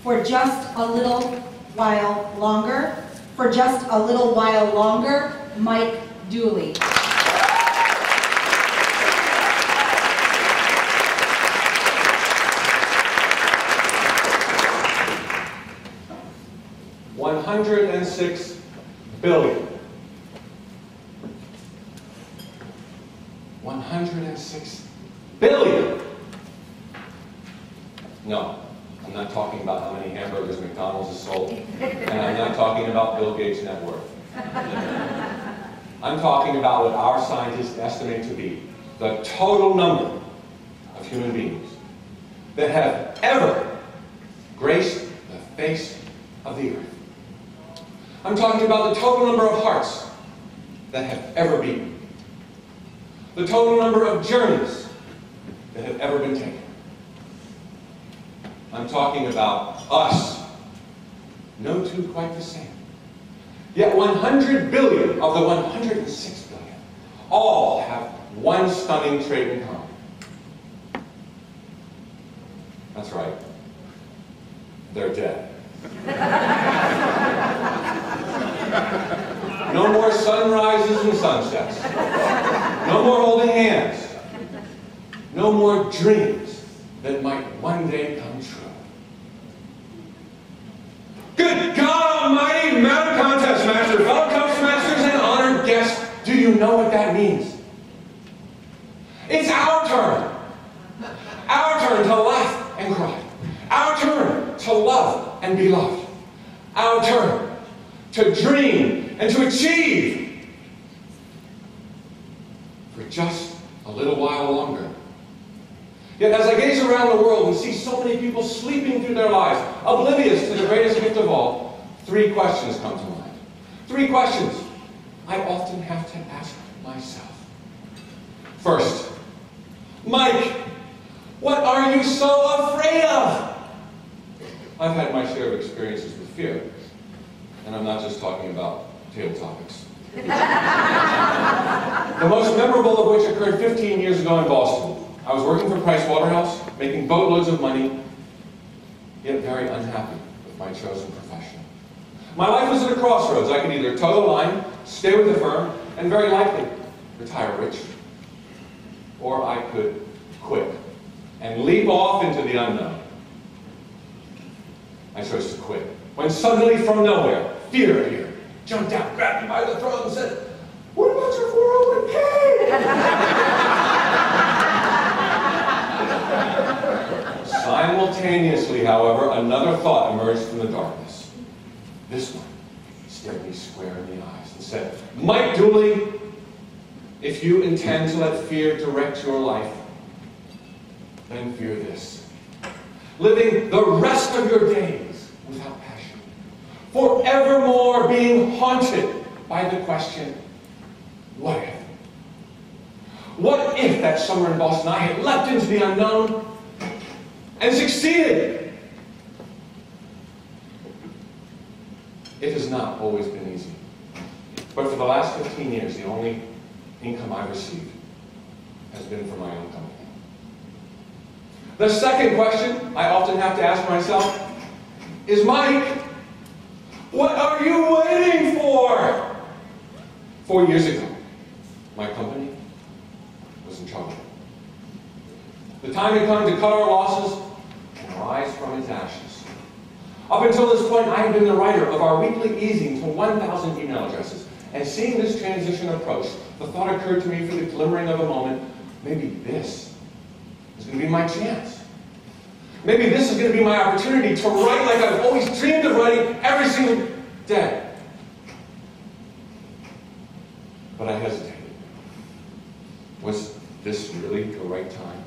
For just a little while longer. For just a little while longer, Mike Dooley. $106 billion. 106 billion. No, I'm not talking about how many hamburgers McDonald's has sold, and I'm not talking about Bill Gates' net worth. I'm talking about what our scientists estimate to be the total number of human beings that have ever graced the face of the earth. I'm talking about the total number of hearts that have ever beaten. The total number of journeys that have ever been taken. I'm talking about us. No two quite the same. Yet 100 billion of the 106 billion all have one stunning trait in common. That's right. They're dead. No more sunrises and sunsets. No more holding hands. No more dreams that might one day come true. Good God Almighty, Madam Contest Master, fellow Toastmasters, and honored guests, do you know what that means? It's our turn. Our turn to laugh and cry. Our turn to love and be loved. Our turn to dream and to achieve. For just a little while longer. Yet as I gaze around the world and see so many people sleeping through their lives, oblivious to the greatest gift of all, three questions come to mind. Three questions I often have to ask myself. First, Mike, what are you so afraid of? I've had my share of experiences with fear, and I'm not just talking about table topics. The most memorable of which occurred 15 years ago in Boston. I was working for Price Waterhouse, making boatloads of money, yet very unhappy with my chosen profession. My life was at a crossroads. I could either toe the line, stay with the firm, and very likely retire rich. Or I could quit and leap off into the unknown. I chose to quit. When suddenly from nowhere, fear appeared, jumped out, grabbed me by the throat and said, "What about your 401k?" Simultaneously, however, another thought emerged from the darkness. This one stared me square in the eyes and said, "Mike Dooley, if you intend to let fear direct your life, then fear this. Living the rest of your days without passion. Forevermore being haunted by the question, what if? What if that summer in Boston I had leapt into the unknown and succeeded?" It has not always been easy. But for the last 15 years, the only income I've received has been from my own company. The second question I often have to ask myself is, Mike, what are you waiting for? 4 years ago, my company was in trouble. The time had come to cut our losses and rise from its ashes. Up until this point, I had been the writer of our weekly easing to 1,000 email addresses. And seeing this transition approach, the thought occurred to me for the glimmering of a moment, maybe this is going to be my chance. Maybe this is going to be my opportunity to write like I've always dreamed of writing every single day. But I hesitated. Was this really the right time?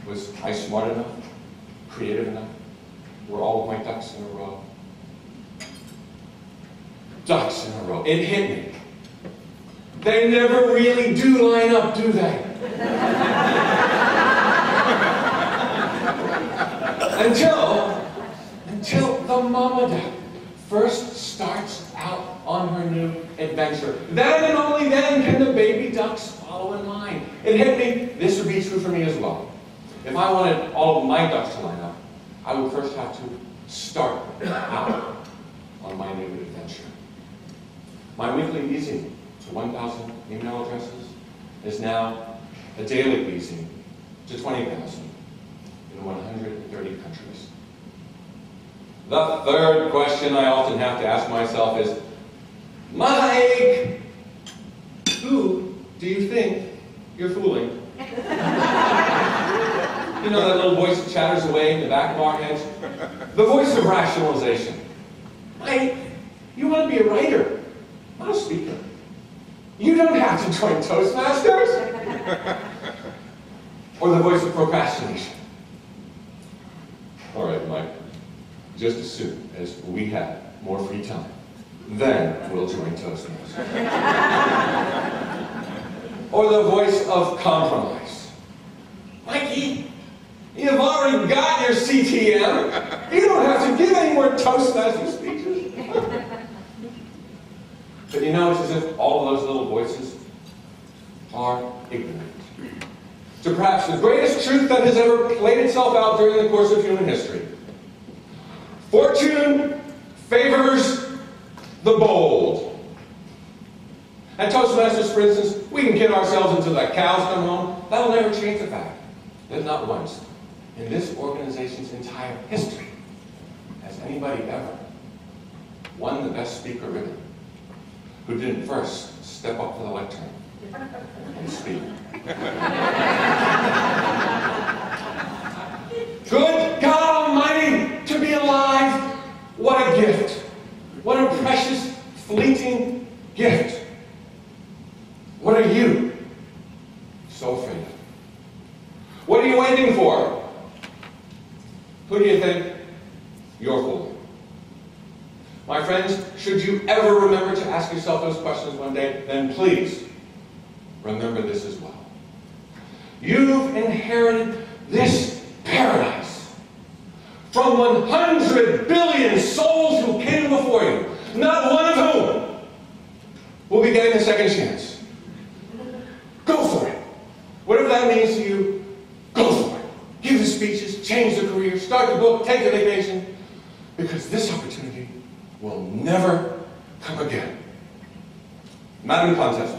Was I smart enough? Creative enough? Were all of my ducks in a row? Ducks in a row. It hit me. They never really do line up, do they? Until the mama duck first starts out on her new adventure. Then and only then can the baby ducks follow in line. It hit me, this would be true for me as well. If I wanted all of my ducks to line up, I would first have to start out on my new adventure. My weekly easing to 1,000 email addresses is now a daily easing to 20,000 in 130 countries. The third question I often have to ask myself is, Mike, who do you think you're fooling? You know that little voice that chatters away in the back of our heads? The voice of rationalization. Mike, you want to be a writer, not a speaker. You don't have to join Toastmasters. Or the voice of procrastination. All right, Mike, just as soon as we have more free time, then we'll join Toastmasters. Or the voice of compromise. Mikey, you've already got your CTM. You don't have to give any more Toastmaster speeches. But you know, it's as if all of those little voices are ignorant to perhaps the greatest truth that has ever played itself out during the course of human history. Fortune favors the bold. At Toastmasters, for instance, we can kid ourselves until the cows come home. That'll never change the fact that not once in this organization's entire history has anybody ever won the Best Speaker ribbon who didn't first step up to the lectern and speak. Good God Almighty, to be alive, what a gift. What a precious, fleeting gift. What are you so afraid of? What are you waiting for? Who do you think you're fooling? My friends, should you ever remember to ask yourself those questions one day, then please remember this as well. You've inherited this paradise from 100 billion souls who came before you, not one of whom will be getting a second chance. Go for it. Whatever that means to you, go for it. Give the speeches, change the career, start the book, take a vacation, because this opportunity will never come again. Madam Contest